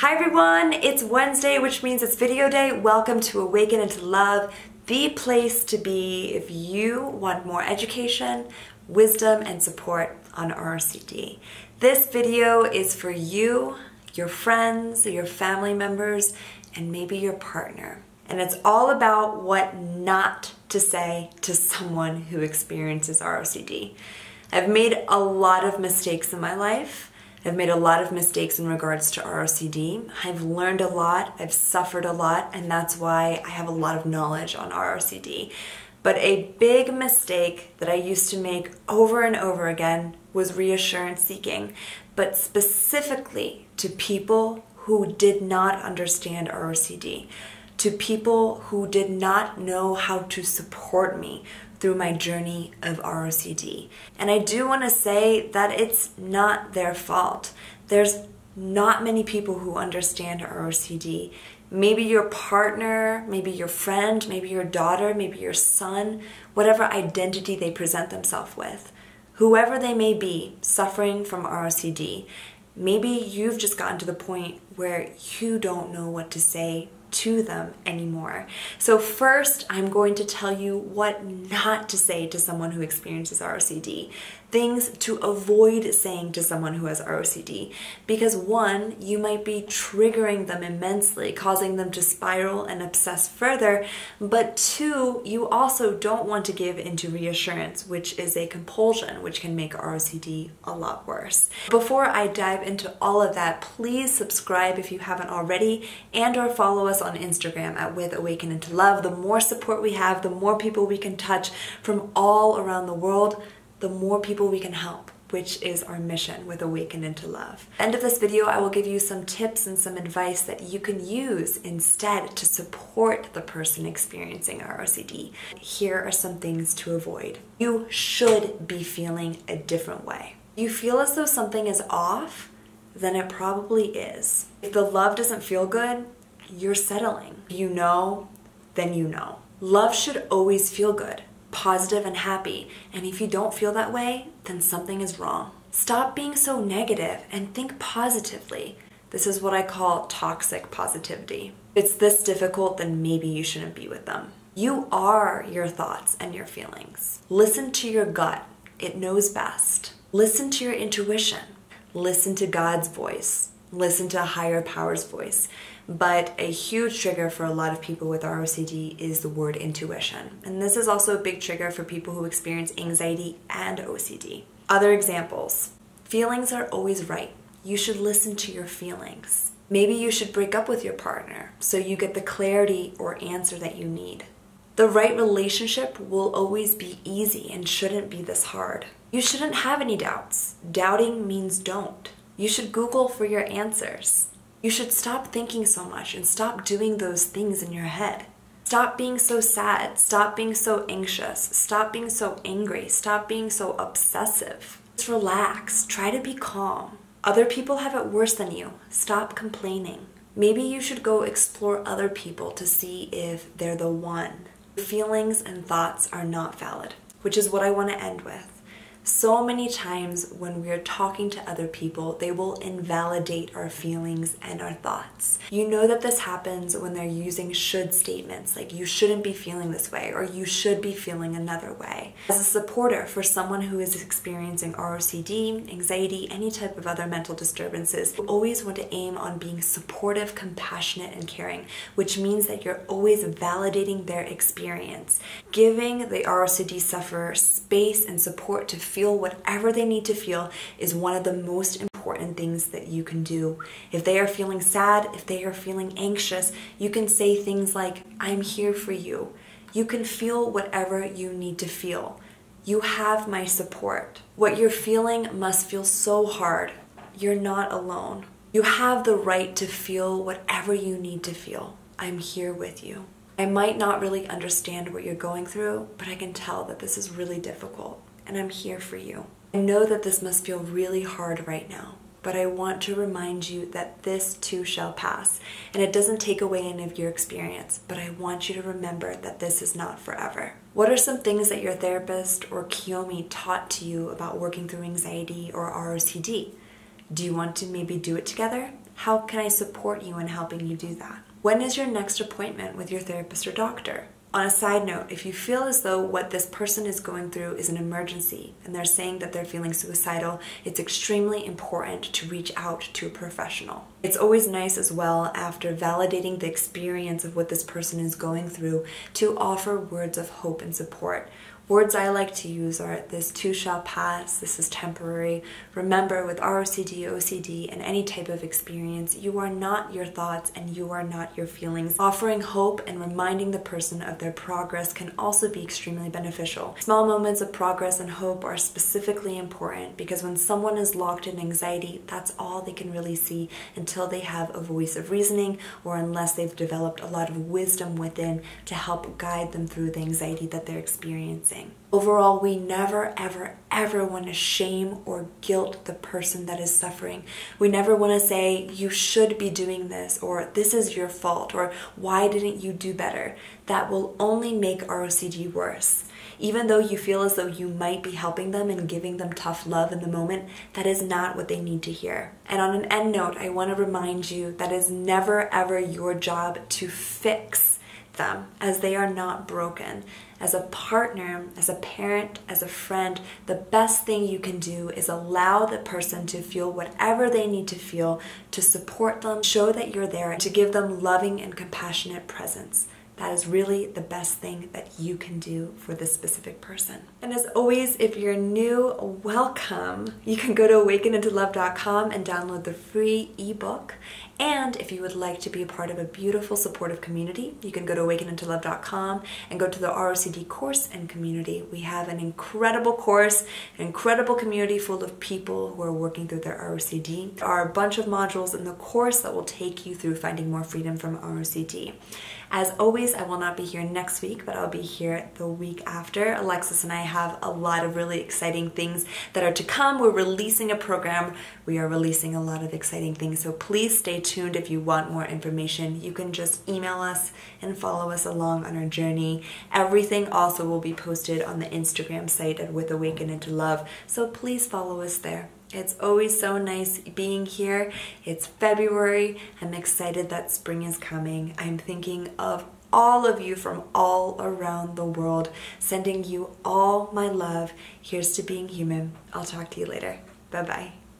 Hi everyone, it's Wednesday, which means it's video day. Welcome to Awaken Into Love, the place to be if you want more education, wisdom, and support on RCD. This video is for you, your friends, your family members, and maybe your partner. And it's all about what not to say to someone who experiences ROCD. I've made a lot of mistakes in my life. I've made a lot of mistakes in regards to ROCD. I've learned a lot, I've suffered a lot, and that's why I have a lot of knowledge on ROCD. But a big mistake that I used to make over and over again was reassurance seeking, but specifically to people who did not understand ROCD, to people who did not know how to support me through my journey of ROCD. And I do want to say that it's not their fault. There's not many people who understand ROCD. Maybe your partner, maybe your friend, maybe your daughter, maybe your son, whatever identity they present themselves with. Whoever they may be suffering from ROCD, maybe you've just gotten to the point where you don't know what to say to them anymore. So first, I'm going to tell you what not to say to someone who experiences ROCD. Things to avoid saying to someone who has ROCD. Because one, you might be triggering them immensely, causing them to spiral and obsess further. But two, you also don't want to give into reassurance, which is a compulsion, which can make ROCD a lot worse. Before I dive into all of that, please subscribe if you haven't already, and or follow us on Instagram at With Awaken Into Love. The more support we have, the more people we can touch from all around the world, the more people we can help, which is our mission with Awaken Into Love. At the end of this video, I will give you some tips and some advice that you can use instead to support the person experiencing ROCD. Here are some things to avoid. You should be feeling a different way. You feel as though something is off, then it probably is. If the love doesn't feel good, you're settling. You know, then you know. Love should always feel good, positive and happy, and if you don't feel that way, then something is wrong. Stop being so negative and think positively. This is what I call toxic positivity. If it's this difficult, then maybe you shouldn't be with them. You are your thoughts and your feelings. Listen to your gut. It knows best. Listen to your intuition. Listen to God's voice. Listen to a higher power's voice. But a huge trigger for a lot of people with ROCD is the word intuition. And this is also a big trigger for people who experience anxiety and OCD. Other examples. Feelings are always right. You should listen to your feelings. Maybe you should break up with your partner so you get the clarity or answer that you need. The right relationship will always be easy and shouldn't be this hard. You shouldn't have any doubts. Doubting means don't. You should Google for your answers. You should stop thinking so much and stop doing those things in your head. Stop being so sad. Stop being so anxious. Stop being so angry. Stop being so obsessive. Just relax. Try to be calm. Other people have it worse than you. Stop complaining. Maybe you should go explore other people to see if they're the one. Feelings and thoughts are not valid, which is what I want to end with. So many times when we're talking to other people, they will invalidate our feelings and our thoughts. You know that this happens when they're using should statements, like you shouldn't be feeling this way or you should be feeling another way. As a supporter for someone who is experiencing ROCD, anxiety, any type of other mental disturbances, you always want to aim on being supportive, compassionate, and caring, which means that you're always validating their experience, giving the ROCD sufferer space and support to feel whatever they need to feel is one of the most important things that you can do. If they are feeling sad, if they are feeling anxious, you can say things like, I'm here for you. You can feel whatever you need to feel. You have my support. What you're feeling must feel so hard. You're not alone. You have the right to feel whatever you need to feel. I'm here with you. I might not really understand what you're going through, but I can tell that this is really difficult. And I'm here for you. I know that this must feel really hard right now, but I want to remind you that this too shall pass. And it doesn't take away any of your experience, but I want you to remember that this is not forever. What are some things that your therapist or Kiyomi taught to you about working through anxiety or ROCD? Do you want to maybe do it together? How can I support you in helping you do that? When is your next appointment with your therapist or doctor? On a side note, if you feel as though what this person is going through is an emergency and they're saying that they're feeling suicidal, it's extremely important to reach out to a professional. It's always nice as well, after validating the experience of what this person is going through, to offer words of hope and support. Words I like to use are, this too shall pass, this is temporary. Remember, with ROCD, OCD, and any type of experience, you are not your thoughts and you are not your feelings. Offering hope and reminding the person of their progress can also be extremely beneficial. Small moments of progress and hope are specifically important because when someone is locked in anxiety, that's all they can really see until they have a voice of reasoning, or unless they've developed a lot of wisdom within to help guide them through the anxiety that they're experiencing. Overall, we never, ever, ever want to shame or guilt the person that is suffering. We never want to say, you should be doing this, or this is your fault, or why didn't you do better? That will only make ROCD worse. Even though you feel as though you might be helping them and giving them tough love in the moment, that is not what they need to hear. And on an end note, I want to remind you that it is never, ever your job to fix them, as they are not broken. As a partner, as a parent, as a friend, the best thing you can do is allow the person to feel whatever they need to feel, to support them, show that you're there, and to give them loving and compassionate presence. That is really the best thing that you can do for this specific person. And as always, if you're new, welcome. You can go to awakenintolove.com and download the free ebook. And if you would like to be a part of a beautiful, supportive community, you can go to awakenintolove.com and go to the ROCD course and community. We have an incredible course, an incredible community full of people who are working through their ROCD. There are a bunch of modules in the course that will take you through finding more freedom from ROCD. As always, I will not be here next week, but I'll be here the week after. Alexis and I have a lot of really exciting things that are to come. We're releasing a program. We are releasing a lot of exciting things, so please stay tuned if you want more information. You can just email us and follow us along on our journey. Everything also will be posted on the Instagram site at With Awaken Into Love, so please follow us there. It's always so nice being here. It's February. I'm excited that spring is coming. I'm thinking of all of you from all around the world, sending you all my love. Here's to being human. I'll talk to you later. Bye-bye.